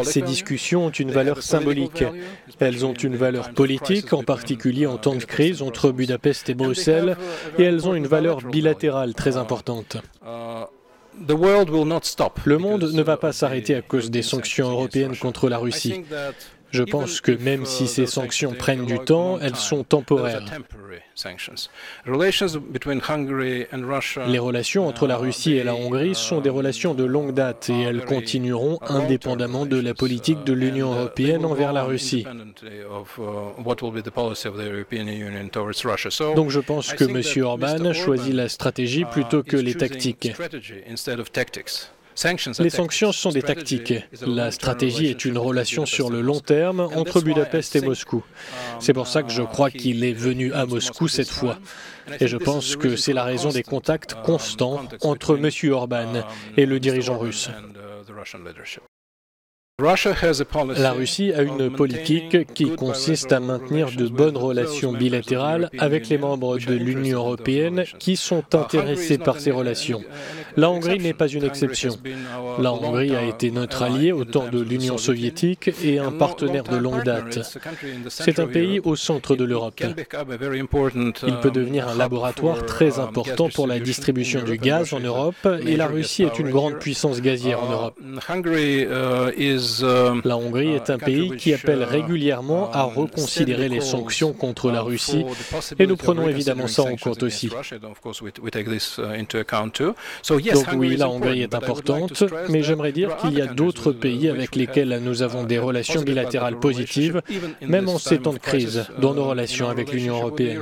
Ces discussions ont une valeur symbolique. Elles ont une valeur politique, en particulier en temps de crise entre Budapest et Bruxelles, et elles ont une valeur bilatérale très importante. Le monde ne va pas s'arrêter à cause des sanctions européennes contre la Russie. Je pense que même si ces sanctions prennent du temps, elles sont temporaires. Les relations entre la Russie et la Hongrie sont des relations de longue date et elles continueront indépendamment de la politique de l'Union européenne envers la Russie. Donc je pense que M. Orbán choisit la stratégie plutôt que les tactiques. Les sanctions sont des tactiques. La stratégie est une relation sur le long terme entre Budapest et Moscou. C'est pour ça que je crois qu'il est venu à Moscou cette fois. Et je pense que c'est la raison des contacts constants entre M. Orbán et le dirigeant russe. La Russie a une politique qui consiste à maintenir de bonnes relations bilatérales avec les membres de l'Union européenne qui sont intéressés par ces relations. La Hongrie n'est pas une exception. La Hongrie a été notre allié au temps de l'Union soviétique et un partenaire de longue date. C'est un pays au centre de l'Europe. Il peut devenir un laboratoire très important pour la distribution du gaz en Europe et la Russie est une grande puissance gazière en Europe. La Hongrie est un pays qui appelle régulièrement à reconsidérer les sanctions contre la Russie et nous prenons évidemment ça en compte aussi. Donc oui, la Hongrie est importante, mais j'aimerais dire qu'il y a d'autres pays avec lesquels nous avons des relations bilatérales positives, même en ces temps de crise, dans nos relations avec l'Union européenne.